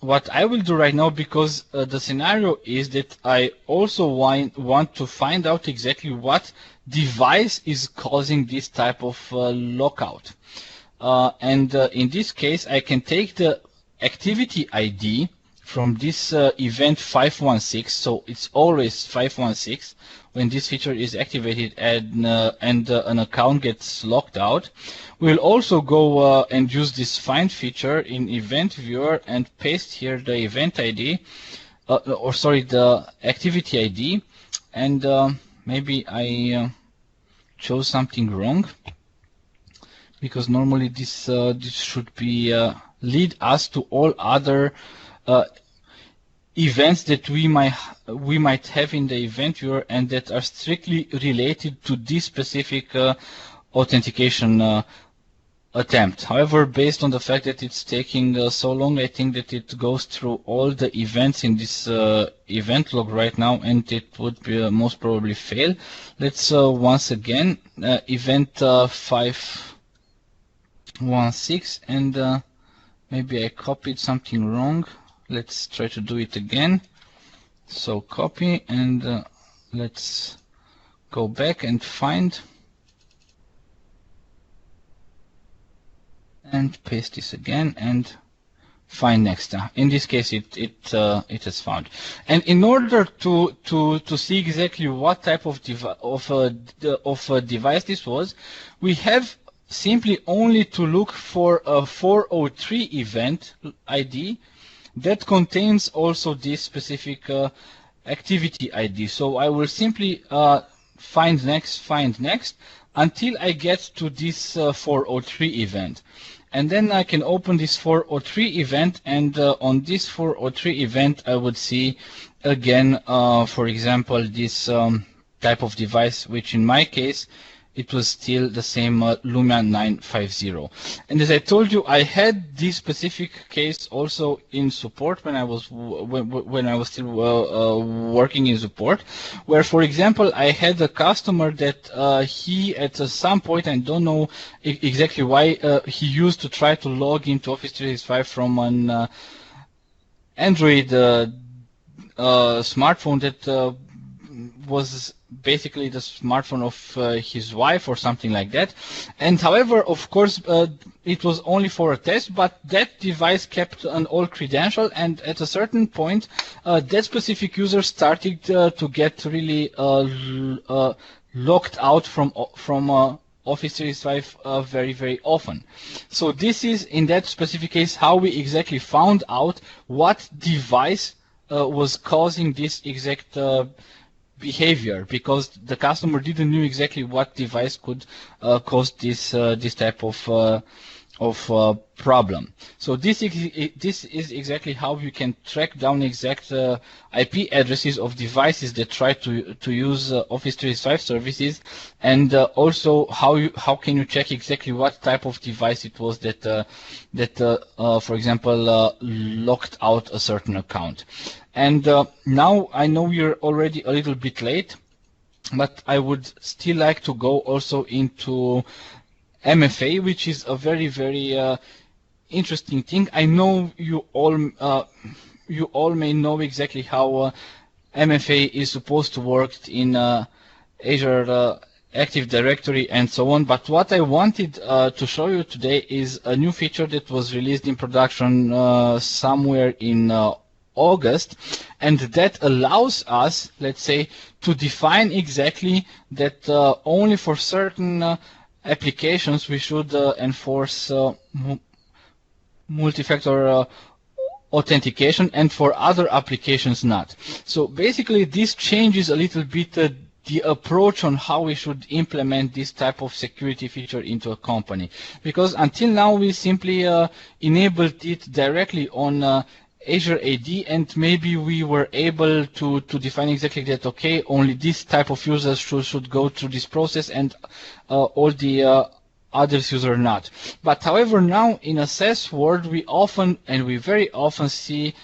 what I will do right now, because the scenario is that I also want to find out exactly what device is causing this type of lockout. And in this case, I can take the activity ID from this event 516, so it's always 516 when this feature is activated and an account gets locked out. We'll also go and use this find feature in event viewer and paste here the event ID, the activity ID, and maybe I chose something wrong, because normally this should be lead us to all other events that we might have in the event viewer and that are strictly related to this specific authentication attempt. However, based on the fact that it's taking so long, I think that it goes through all the events in this event log right now, and it would be most probably fail. Let's once again event 516, and maybe I copied something wrong. Let's try to do it again. So copy, and let's go back and find and paste this again and find next. In this case, it has found. And in order to see exactly what type of device this was, we have simply only to look for a 403 event ID that contains also this specific activity ID. So I will simply find next until I get to this 403 event. And then I can open this 403 event, and on this 403 event I would see again, for example, this type of device, which in my case it was still the same Lumia 950. And as I told you, I had this specific case also in support when I was still working in support, where, for example, I had a customer that he at some point, I don't know exactly why, he used to try to log into Office 365 from an Android smartphone that was basically the smartphone of his wife or something like that. And however, of course, it was only for a test, but that device kept an old credential, and at a certain point, that specific user started to get really locked out from Office 365 very, very often. So this is, in that specific case, how we exactly found out what device was causing this exact behavior, because the customer didn't know exactly what device could cause this type of problem. So this is exactly how you can track down exact IP addresses of devices that try to use Office 365 services, and also how can you check exactly what type of device it was that for example locked out a certain account. And now I know you're already a little bit late, but I would still like to go also into MFA, which is a very, very interesting thing. I know you all may know exactly how MFA is supposed to work in Azure Active Directory and so on, but what I wanted to show you today is a new feature that was released in production somewhere in August, and that allows us, let's say, to define exactly that only for certain applications we should enforce multi-factor authentication, and for other applications not. So basically this changes a little bit the approach on how we should implement this type of security feature into a company, because until now we simply enabled it directly on Azure AD, and maybe we were able to define exactly that, okay, only this type of users should go through this process, and all the others users not. But however, now in a SaaS world, we very often see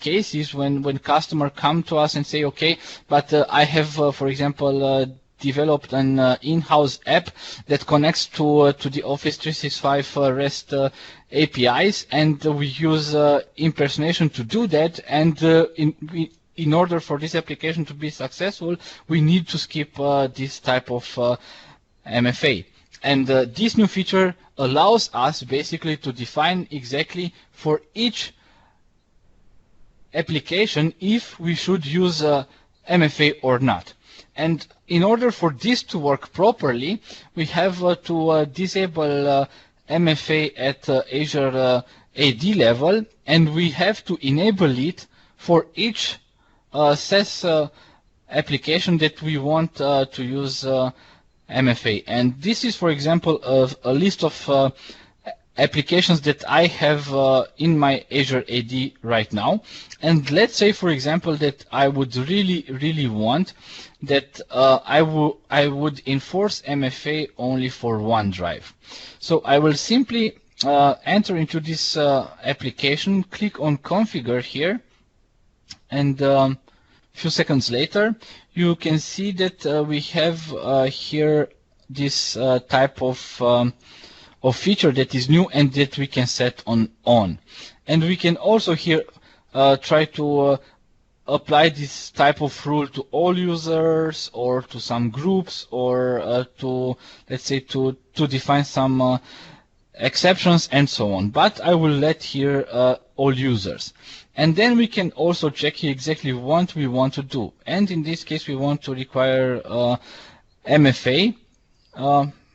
cases when customers come to us and say, okay, but I have, for example, developed an in-house app that connects to the Office 365 REST APIs, and we use impersonation to do that, and in order for this application to be successful, we need to skip this type of MFA. And this new feature allows us basically to define exactly for each application if we should use MFA or not. And in order for this to work properly, we have to disable MFA at Azure AD level, and we have to enable it for each SaaS application that we want to use MFA. And this is, for example, a list of applications that I have in my Azure AD right now. And let's say, for example, that I would really want that I would enforce MFA only for OneDrive. So I will simply enter into this application, click on Configure here, and a few seconds later, you can see that we have here this type of feature that is new and that we can set on. And we can also here try to apply this type of rule to all users, or to some groups, or to, let's say, to define some exceptions and so on. But I will let here all users. And then we can also check here exactly what we want to do. And in this case, we want to require MFA,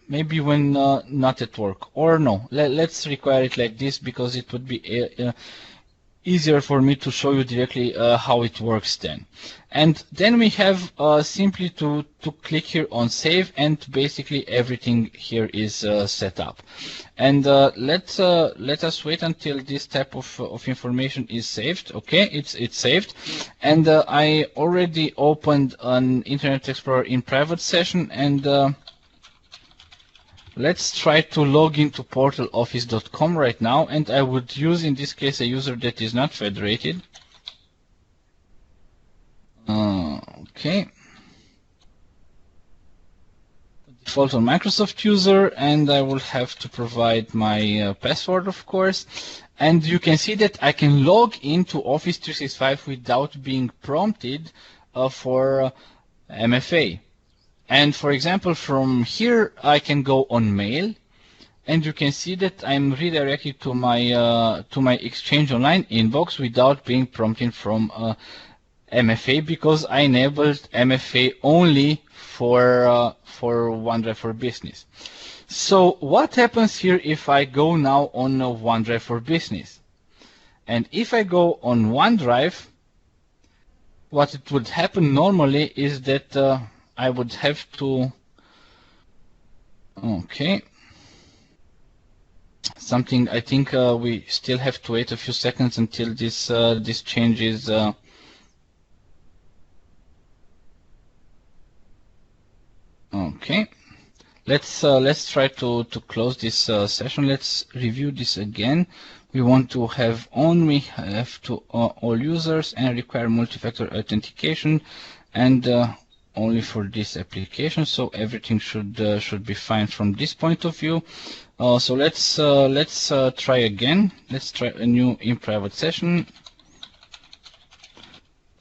maybe when not at work. Or no, let's require it like this, because it would be easier for me to show you directly how it works then. And then we have simply to click here on Save, and basically everything here is set up. And let us wait until this type of information is saved. Okay, it's saved. And I already opened an Internet Explorer in private session, and let's try to log into portaloffice.com right now, and I would use in this case a user that is not federated. Okay. Default on Microsoft user, and I will have to provide my password, of course. And you can see that I can log into Office 365 without being prompted for MFA. And for example, from here I can go on mail, and you can see that I'm redirected to my Exchange Online inbox without being prompted from MFA, because I enabled MFA only for OneDrive for Business. So what happens here if I go now on OneDrive for Business? And if I go on OneDrive, what it would happen normally is that I would have to, okay, something, I think we still have to wait a few seconds until this changes. Okay, let's try to close this session. Let's review this again. We want to have on, we have to all users and require multi-factor authentication, and only for this application. So everything should be fine from this point of view. So let's try again. Let's try a new in private session.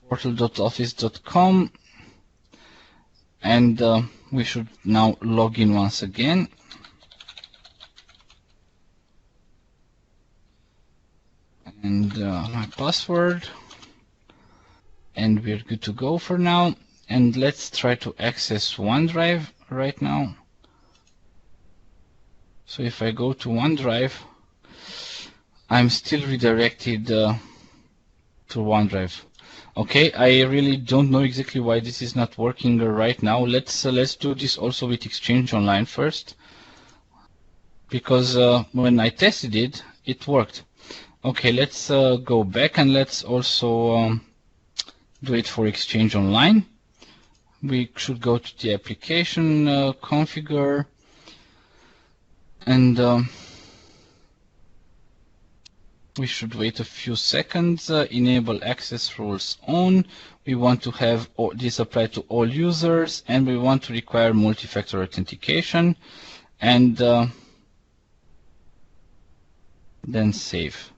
Portal.office.com, and we should now log in once again. And my password, and we're good to go for now. And let's try to access OneDrive right now. So if I go to OneDrive, I'm still redirected to OneDrive. Okay, I really don't know exactly why this is not working right now. Let's do this also with Exchange Online first, because when I tested it, it worked. Okay, let's go back, and let's also do it for Exchange Online. We should go to the application configure, and we should wait a few seconds. Enable access rules on. We want to have this apply to all users, and we want to require multi-factor authentication, and then save.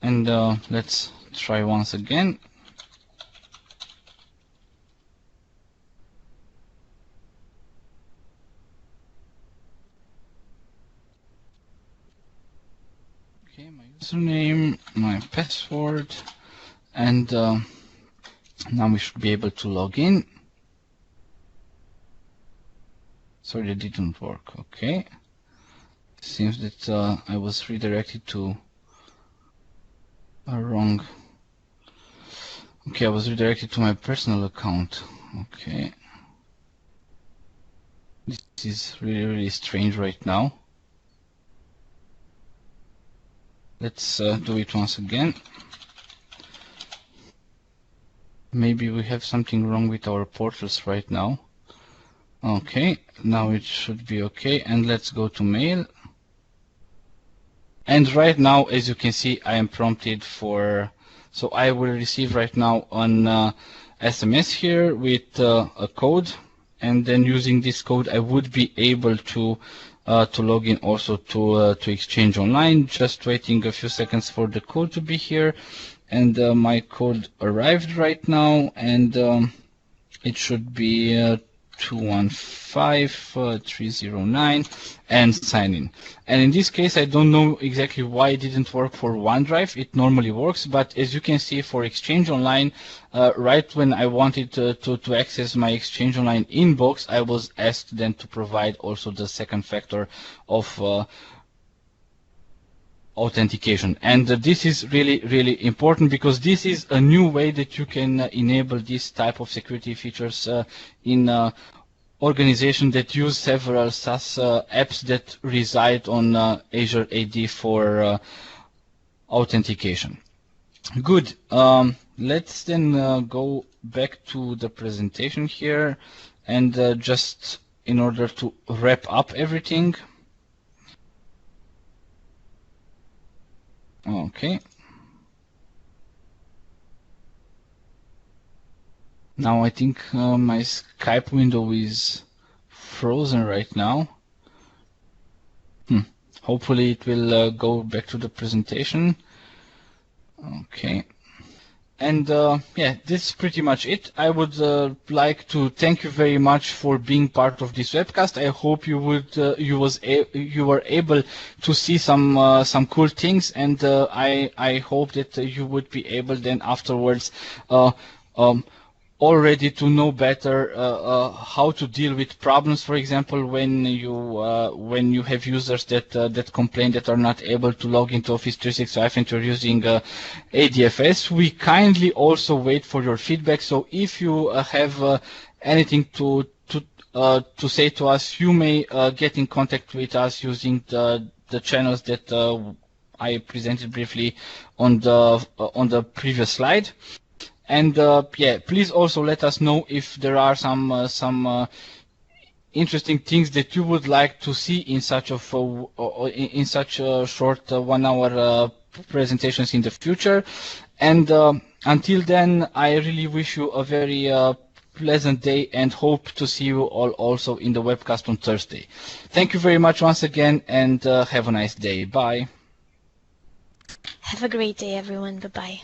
And let's try once again. Okay, my username, my password, and now we should be able to log in. Sorry, that didn't work. Okay, seems that I was redirected to wrong. Okay, I was redirected to my personal account. Okay, this is really strange right now. Let's do it once again. Maybe we have something wrong with our portals right now. Okay, now it should be okay, and let's go to mail. And right now, as you can see, I am prompted for, so I will receive right now an SMS here with a code, and then using this code I would be able to log in also to Exchange Online. Just waiting a few seconds for the code to be here, and my code arrived right now, and it should be 215309, and sign in. And in this case, I don't know exactly why it didn't work for OneDrive. It normally works, but as you can see for Exchange Online, right when I wanted to access my Exchange Online inbox, I was asked then to provide also the second factor of authentication. And this is really important, because this is a new way that you can enable this type of security features in organizations that use several SaaS apps that reside on Azure AD for authentication. Good. Let's then go back to the presentation here, and just in order to wrap up everything. Okay. Now I think my Skype window is frozen right now. Hopefully it will go back to the presentation. Okay. And yeah, this is pretty much it. I would like to thank you very much for being part of this webcast. I hope you were able to see some cool things, and I hope that you would be able then afterwards already to know better how to deal with problems. For example, when you have users that complain that are not able to log into Office 365 and you're using ADFS, we kindly also wait for your feedback. So if you have anything to say to us, you may get in contact with us using the channels that I presented briefly on the previous slide. And yeah, please also let us know if there are some interesting things that you would like to see in such a short 1 hour presentations in the future. And until then, I really wish you a very pleasant day and hope to see you all also in the webcast on Thursday. Thank you very much once again, and have a nice day. Bye. Have a great day, everyone. Bye-bye.